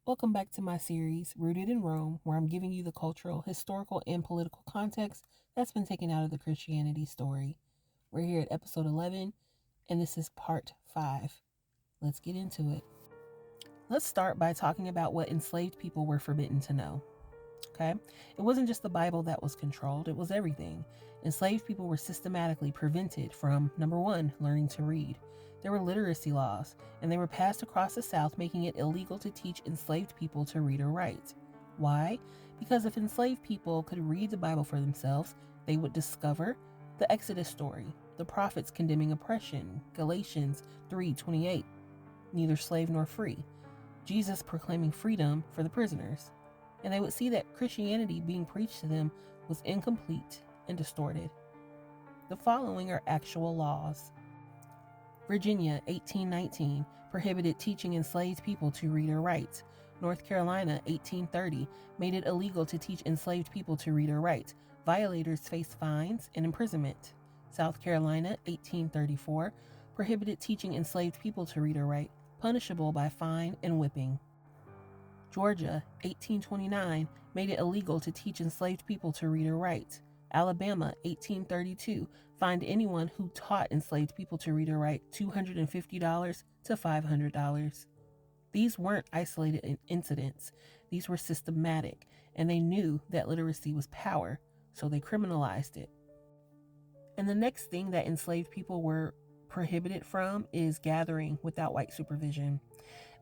Welcome back to my series, Rooted in Rome, where I'm giving you the cultural, historical, and political context that's been taken out of the Christianity story. We're here at episode 11, and this is part 5. Let's get into it. Let's start by talking about what enslaved people were forbidden to know. Okay? It wasn't just the Bible that was controlled, it was everything. Enslaved people were systematically prevented from, number one, learning to read. There were literacy laws, and they were passed across the South, making it illegal to teach enslaved people to read or write. Why? Because if enslaved people could read the Bible for themselves, they would discover the Exodus story, the prophets condemning oppression, Galatians 3:28, neither slave nor free, Jesus proclaiming freedom for the prisoners, and they would see that Christianity being preached to them was incomplete and distorted. The following are actual laws. Virginia, 1819, prohibited teaching enslaved people to read or write. North Carolina, 1830, made it illegal to teach enslaved people to read or write. Violators faced fines and imprisonment. South Carolina, 1834, prohibited teaching enslaved people to read or write, punishable by fine and whipping. Georgia, 1829, made it illegal to teach enslaved people to read or write. Alabama, 1832, fined anyone who taught enslaved people to read or write $250 to $500. These weren't isolated incidents, these were systematic, and they knew that literacy was power, so they criminalized it. And the next thing that enslaved people were prohibited from is gathering without white supervision.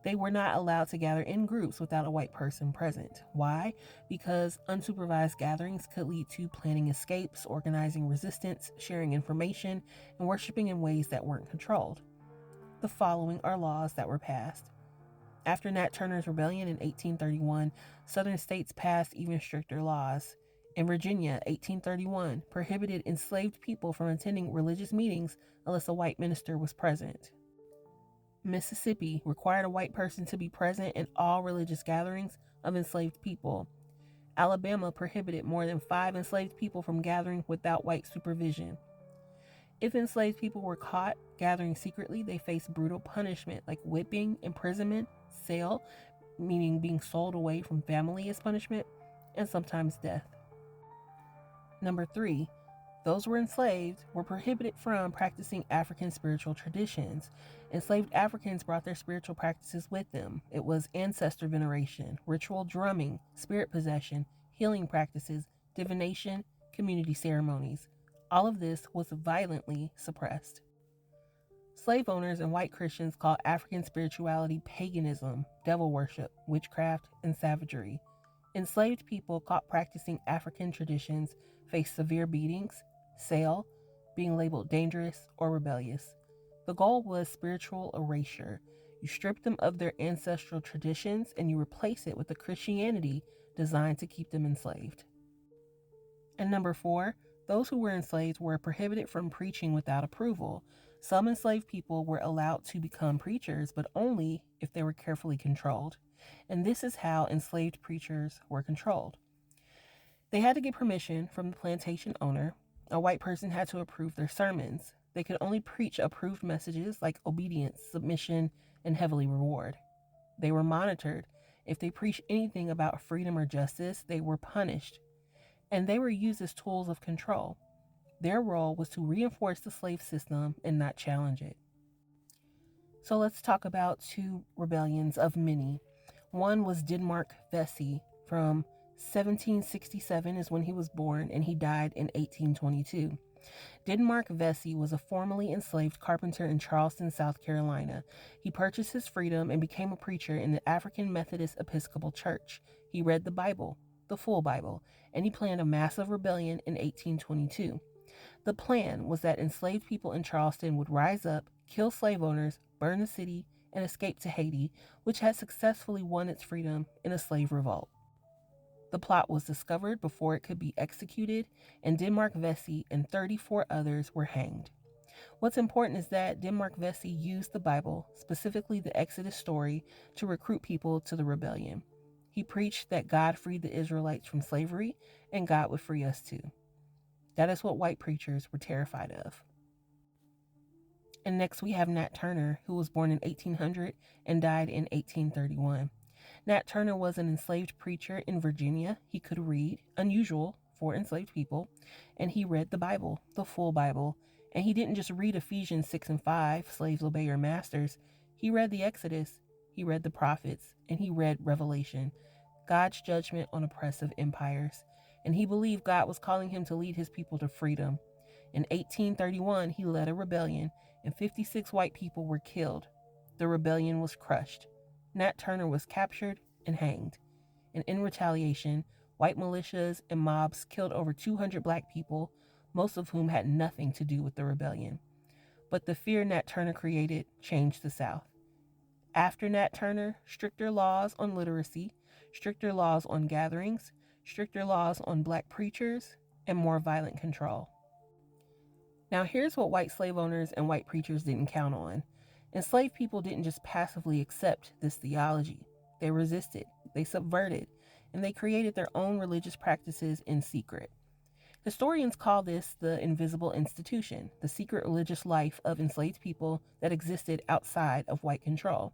They were not allowed to gather in groups without a white person present. Why? Because unsupervised gatherings could lead to planning escapes, organizing resistance, sharing information, and worshiping in ways that weren't controlled. The following are laws that were passed. After Nat Turner's rebellion in 1831, Southern states passed even stricter laws. In Virginia, 1831, prohibited enslaved people from attending religious meetings unless a white minister was present. Mississippi required a white person to be present in all religious gatherings of enslaved people. Alabama prohibited more than 5 enslaved people from gathering without white supervision. If enslaved people were caught gathering secretly, they faced brutal punishment like whipping, imprisonment, sale, meaning being sold away from family as punishment, and sometimes death. Number 3, those who were enslaved were prohibited from practicing African spiritual traditions. Enslaved Africans brought their spiritual practices with them. It was ancestor veneration, ritual drumming, spirit possession, healing practices, divination, community ceremonies. All of this was violently suppressed. Slave owners and white Christians called African spirituality paganism, devil worship, witchcraft, and savagery. Enslaved people caught practicing African traditions faced severe beatings, sale, being labeled dangerous or rebellious. The goal was spiritual erasure. You strip them of their ancestral traditions and you replace it with a Christianity designed to keep them enslaved. And number 4, those who were enslaved were prohibited from preaching without approval. Some enslaved people were allowed to become preachers, but only if they were carefully controlled. And this is how enslaved preachers were controlled. They had to get permission from the plantation owner. A white person had to approve their sermons. They could only preach approved messages like obedience, submission, and heavenly reward. They were monitored. If they preached anything about freedom or justice, they were punished. And they were used as tools of control. Their role was to reinforce the slave system and not challenge it. So let's talk about 2 rebellions of many. One was Denmark Vesey from 1767 is when he was born, and he died in 1822. Denmark Vesey was a formerly enslaved carpenter in Charleston, South Carolina. He purchased his freedom and became a preacher in the African Methodist Episcopal Church. He read the Bible, the full Bible, and he planned a massive rebellion in 1822. The plan was that enslaved people in Charleston would rise up, kill slave owners, burn the city, and escape to Haiti, which had successfully won its freedom in a slave revolt. The plot was discovered before it could be executed, and Denmark Vesey and 34 others were hanged. What's important is that Denmark Vesey used the Bible, specifically the Exodus story, to recruit people to the rebellion. He preached that God freed the Israelites from slavery, and God would free us too. That is what white preachers were terrified of. And next we have Nat Turner, who was born in 1800 and died in 1831. Nat Turner was an enslaved preacher in Virginia. He could read, unusual for enslaved people, and he read the Bible, the full Bible. And he didn't just read Ephesians 6 and 5, slaves obey your masters. He read the Exodus, he read the prophets, and he read Revelation, God's judgment on oppressive empires. And he believed God was calling him to lead his people to freedom. In 1831, he led a rebellion, and 56 white people were killed. The rebellion was crushed. Nat Turner was captured and hanged. And in retaliation, white militias and mobs killed over 200 black people, most of whom had nothing to do with the rebellion. But the fear Nat Turner created changed the South. After Nat Turner, stricter laws on literacy, stricter laws on gatherings, stricter laws on black preachers, and more violent control. Now, here's what white slave owners and white preachers didn't count on. Enslaved people didn't just passively accept this theology. They resisted, they subverted, and they created their own religious practices in secret. Historians call this the invisible institution, the secret religious life of enslaved people that existed outside of white control.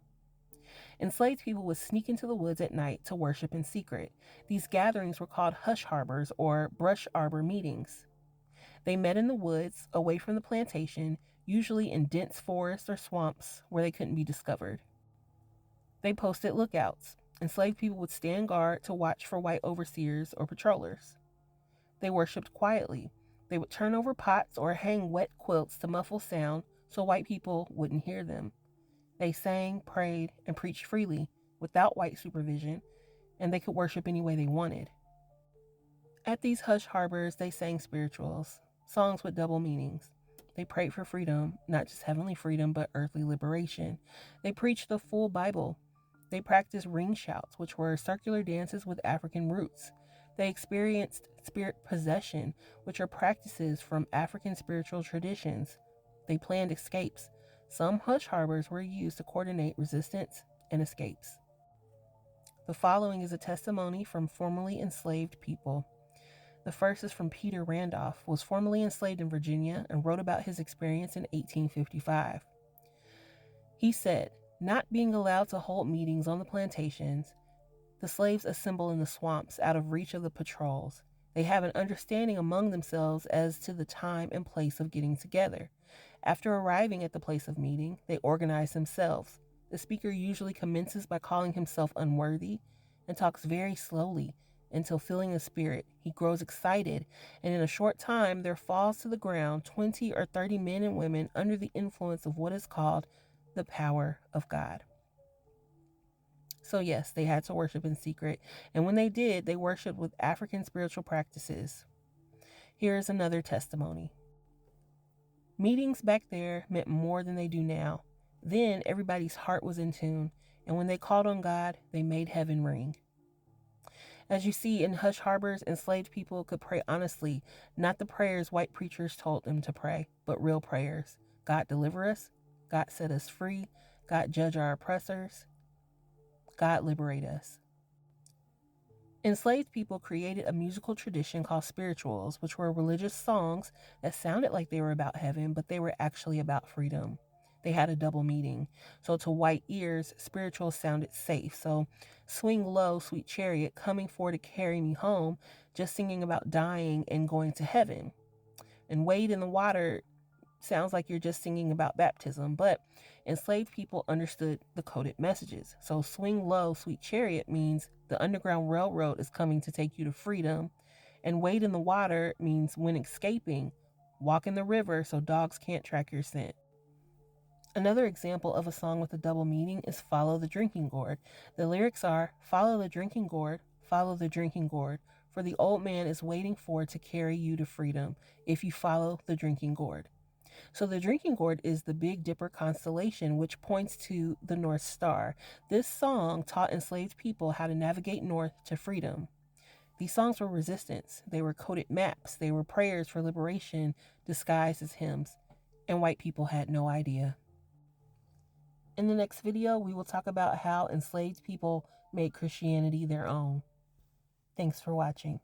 Enslaved people would sneak into the woods at night to worship in secret. These gatherings were called hush harbors or brush arbor meetings. They met in the woods, away from the plantation, usually in dense forests or swamps where they couldn't be discovered. They posted lookouts. Enslaved people would stand guard to watch for white overseers or patrollers. They worshipped quietly. They would turn over pots or hang wet quilts to muffle sound so white people wouldn't hear them. They sang, prayed, and preached freely without white supervision, and they could worship any way they wanted. At these hush harbors, they sang spirituals, songs with double meanings. They prayed for freedom, not just heavenly freedom, but earthly liberation. They preached the full Bible. They practiced ring shouts, which were circular dances with African roots. They experienced spirit possession, which are practices from African spiritual traditions. They planned escapes. Some hush harbors were used to coordinate resistance and escapes. The following is a testimony from formerly enslaved people. The first is from Peter Randolph, who was formerly enslaved in Virginia and wrote about his experience in 1855. He said, "Not being allowed to hold meetings on the plantations, the slaves assemble in the swamps out of reach of the patrols. They have an understanding among themselves as to the time and place of getting together. After arriving at the place of meeting, they organize themselves. The speaker usually commences by calling himself unworthy and talks very slowly until, feeling the spirit, he grows excited, and in a short time there falls to the ground 20 or 30 men and women under the influence of what is called the power of God." So yes, they had to worship in secret, and when they did, they worshiped with African spiritual practices. Here is another testimony. Meetings back there meant more than they do now. Then everybody's heart was in tune, and when they called on God, they made heaven ring. As you see, in hush harbors, enslaved people could pray honestly, not the prayers white preachers told them to pray, but real prayers. God deliver us, God set us free, God judge our oppressors, God liberate us. Enslaved people created a musical tradition called spirituals, which were religious songs that sounded like they were about heaven, but they were actually about freedom. They had a double meaning. So to white ears, spirituals sounded safe. So "Swing Low, Sweet Chariot, Coming For to Carry Me Home," just singing about dying and going to heaven. And "Wade in the Water" sounds like you're just singing about baptism, but enslaved people understood the coded messages. So "Swing Low, Sweet Chariot" means the Underground Railroad is coming to take you to freedom, and "Wade in the Water" means when escaping, walk in the river so dogs can't track your scent. Another example of a song with a double meaning is "Follow the Drinking Gourd." The lyrics are, "Follow the drinking gourd, follow the drinking gourd, for the old man is waiting for to carry you to freedom if you follow the drinking gourd." So the drinking gourd is the Big Dipper constellation, which points to the North Star. This song taught enslaved people how to navigate north to freedom. These songs were resistance. They were coded maps. They were prayers for liberation disguised as hymns. And white people had no idea. In the next video, we will talk about how enslaved people made Christianity their own. Thanks for watching.